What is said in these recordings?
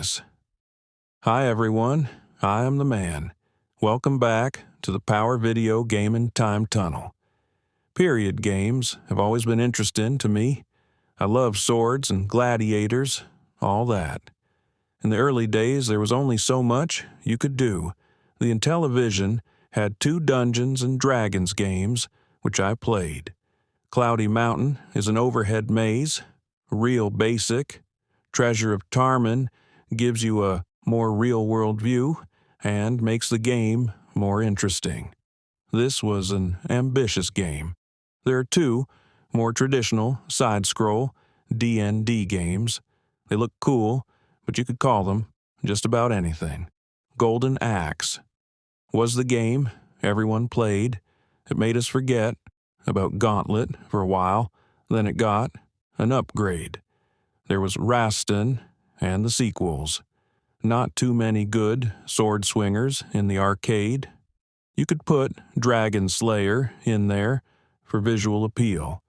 Darkness. Hi everyone, I am the man. Welcome back to the Power Video Gaming Time Tunnel. Period games have always been interesting to me. I love swords and gladiators, all that. In the early days, there was only so much you could do. The Intellivision had 2 Dungeons and Dragons games, which I played. Cloudy Mountain is an overhead maze, real basic. Treasure of Tarman gives you a more real-world view and makes the game more interesting. This was an ambitious game. There are 2 more traditional side-scroll D&D games. They look cool, but you could call them just about anything. Golden Axe was the game everyone played. It made us forget about Gauntlet for a while, then it got an upgrade. There was Raston and the sequels. Not too many good sword swingers in the arcade. You could put Dragon Slayer in there for visual appeal,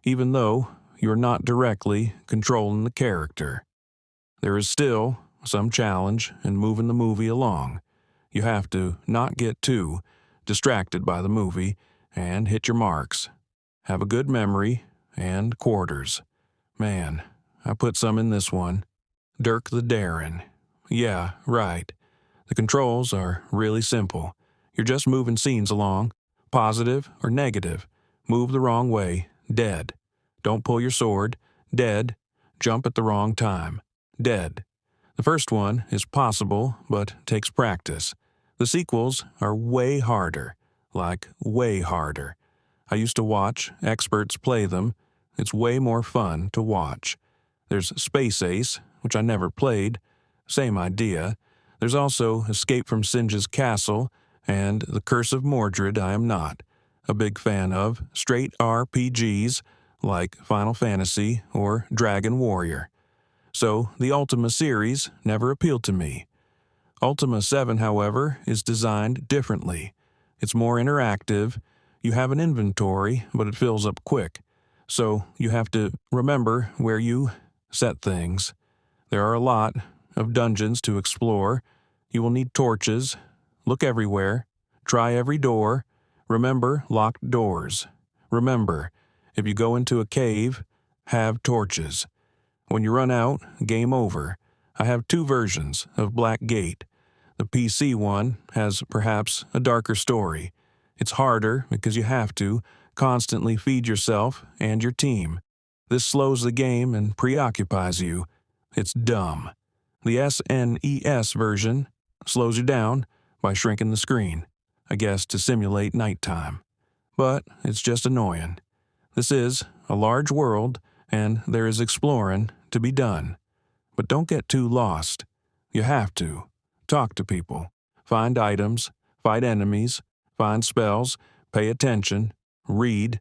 even though you're not directly controlling the character. There is still some challenge in moving the movie along. You have to not get too distracted by the movie and hit your marks. Have a good memory and quarters. Man, I put some in this one. Dirk the Daring. Yeah, right. The controls are really simple. You're just moving scenes along. Positive or negative. Move the wrong way. Dead. Don't pull your sword. Dead. Jump at the wrong time. Dead. The first one is possible, but takes practice. The sequels are way harder. Like, way harder. I used to watch experts play them. It's way more fun to watch. There's Space Ace, which I never played. Same idea. There's also Escape from Singe's Castle and The Curse of Mordred I am not a big fan of straight RPGs like Final Fantasy or Dragon Warrior. So the Ultima series never appealed to me. Ultima 7, however, is designed differently. It's more interactive. You have an inventory, but it fills up quick. So you have to remember where you set things. There are a lot of dungeons to explore. You will need torches. Look everywhere. Try every door. Remember locked doors. Remember, if you go into a cave, have torches. When you run out, game over. I have 2 versions of Black Gate. The PC one has perhaps a darker story. It's harder because you have to constantly feed yourself and your team. This slows the game and preoccupies you. It's dumb. The SNES version slows you down by shrinking the screen, I guess to simulate nighttime. But it's just annoying. This is a large world, and there is exploring to be done. But don't get too lost. You have to. Talk to people. Find items. Fight enemies. Find spells. Pay attention. Read.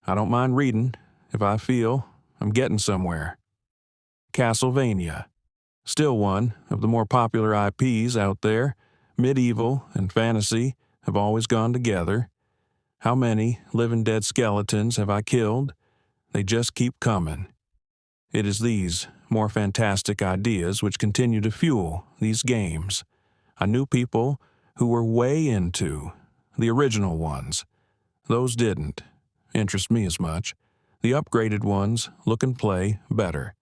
I don't mind reading if I feel I'm getting somewhere. Castlevania. Still one of the more popular IPs out there. Medieval and fantasy have always gone together. How many living dead skeletons have I killed? They just keep coming. It is these more fantastic ideas which continue to fuel these games. I knew people who were way into the original ones. Those didn't interest me as much. The upgraded ones look and play better.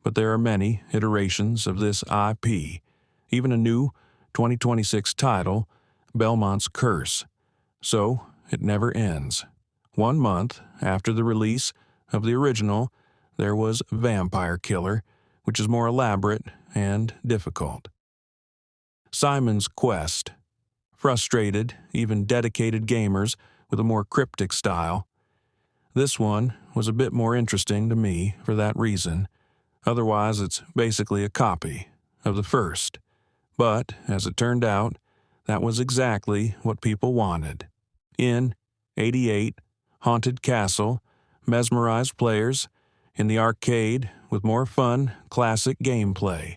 But there are many iterations of this IP, even a new 2026 title, Belmont's Curse. So it never ends. 1 month after the release of the original, there was Vampire Killer, which is more elaborate and difficult. Simon's Quest. Frustrated, even dedicated gamers with a more cryptic style. This one was a bit more interesting to me for that reason. Otherwise, it's basically a copy of the first. But, as it turned out, that was exactly what people wanted. In 88, Haunted Castle mesmerized players. In the arcade, with more fun, classic gameplay.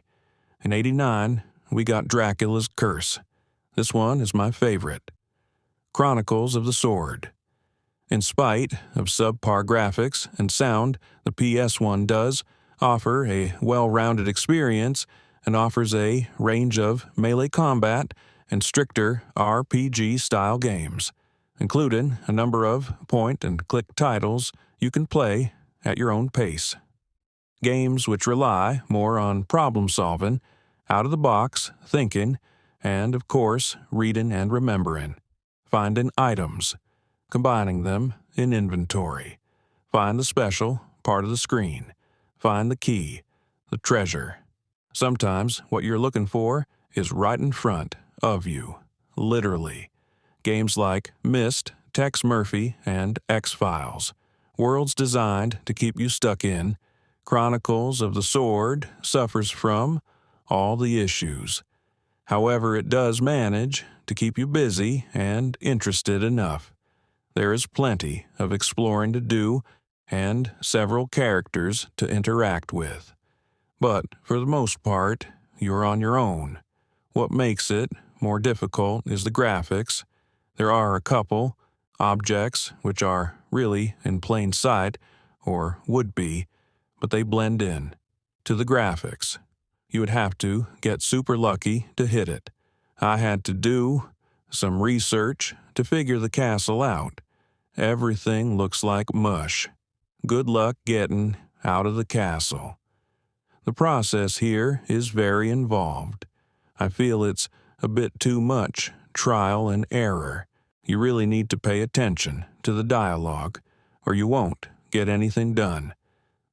In 89, we got Dracula's Curse. This one is my favorite. Chronicles of the Sword. In spite of subpar graphics and sound, the PS1 does offer a well-rounded experience and offers a range of melee combat and stricter RPG-style games, including a number of point-and-click titles you can play at your own pace. Games which rely more on problem-solving, out-of-the-box thinking, and, of course, reading and remembering. Finding items, combining them in inventory. Find the special part of the screen. Find the key, the treasure. Sometimes what you're looking for is right in front of you, literally. Games like Myst, Tex Murphy, and X-Files. Worlds designed to keep you stuck in. Chronicles of the Sword suffers from all the issues. However, it does manage to keep you busy and interested enough. There is plenty of exploring to do and several characters to interact with. But for the most part, you're on your own. What makes it more difficult is the graphics. There are a couple objects which are really in plain sight, or would be, but they blend in to the graphics. You would have to get super lucky to hit it. I had to do some research to figure the castle out. Everything looks like mush. Good luck getting out of the castle. The process here is very involved. I feel it's a bit too much trial and error. You really need to pay attention to the dialogue, or you won't get anything done.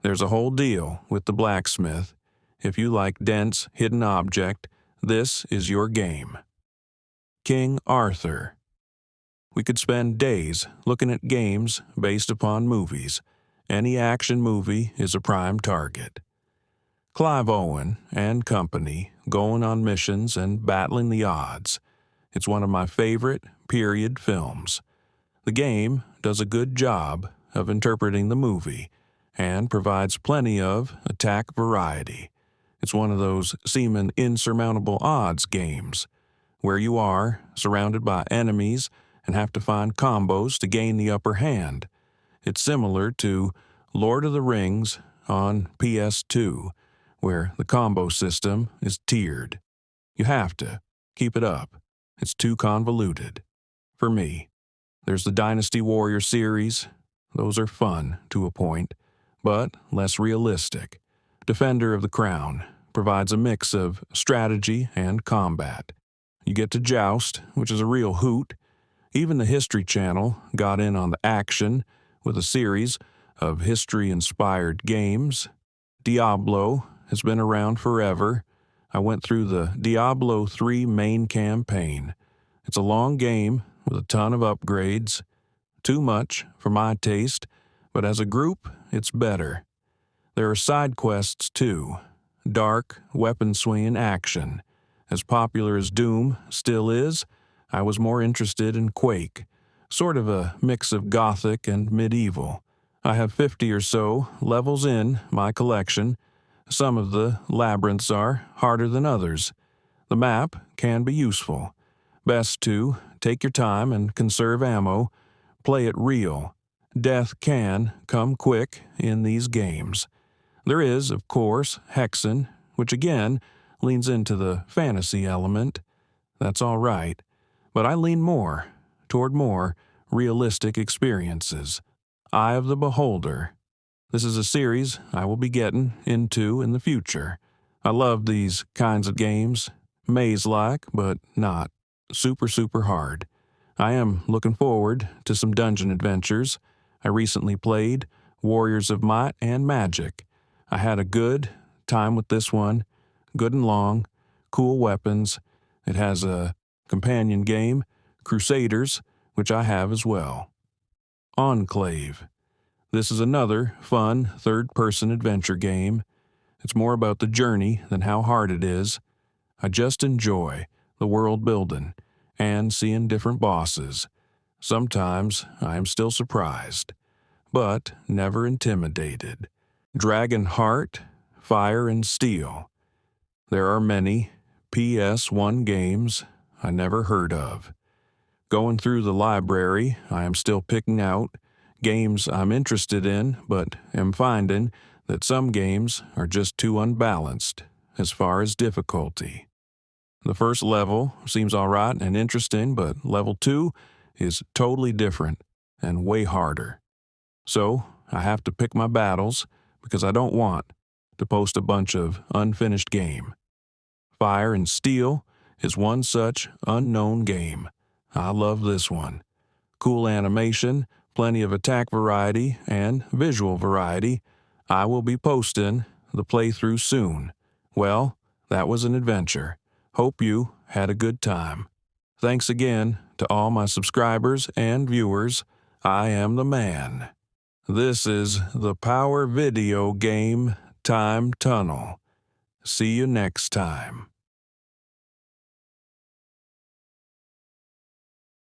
There's a whole deal with the blacksmith. If you like dense, hidden object, this is your game. King Arthur. We could spend days looking at games based upon movies. Any action movie is a prime target. Clive Owen and company going on missions and battling the odds. It's one of my favorite period films. The game does a good job of interpreting the movie and provides plenty of attack variety. It's one of those seeming insurmountable odds games, where you are surrounded by enemies and have to find combos to gain the upper hand. It's similar to Lord of the Rings on PS2, where the combo system is tiered. You have to keep it up. It's too convoluted. For me, there's the Dynasty Warrior series. Those are fun to a point, but less realistic. Defender of the Crown provides a mix of strategy and combat. You get to joust, which is a real hoot. Even the History Channel got in on the action with a series of history-inspired games. Diablo has been around forever. I went through the Diablo 3 main campaign. It's a long game with a ton of upgrades. Too much for my taste, but as a group, it's better. There are side quests too. Dark, weapon-swinging action. As popular as Doom still is, I was more interested in Quake, sort of a mix of gothic and medieval. I have 50 or so levels in my collection. Some of the labyrinths are harder than others. The map can be useful. Best to take your time and conserve ammo. Play it real. Death can come quick in these games. There is, of course, Hexen, which again leans into the fantasy element. That's all right, but I lean more toward more realistic experiences. Eye of the Beholder. This is a series I will be getting into in the future. I love these kinds of games, maze-like, but not super hard. I am looking forward to some dungeon adventures. I recently played Warriors of Might and Magic. I had a good time with this one, good and long, cool weapons. It has a companion game, Crusaders, which I have as well. Enclave. This is another fun third-person adventure game. It's more about the journey than how hard it is. I just enjoy the world building and seeing different bosses. Sometimes I am still surprised, but never intimidated. Dragon Heart, Fire and Steel. There are many PS1 games I never heard of. Going through the library, I am still picking out games I'm interested in, but am finding that some games are just too unbalanced as far as difficulty. The first level seems alright and interesting, but level 2 is totally different and way harder. So I have to pick my battles because I don't want to post a bunch of unfinished game. Fire and Steel is one such unknown game. I love this one. Cool animation, plenty of attack variety, and visual variety. I will be posting the playthrough soon. Well, that was an adventure. Hope you had a good time. Thanks again to all my subscribers and viewers. I am the man. This is the Power Video Game Time Tunnel. See you next time.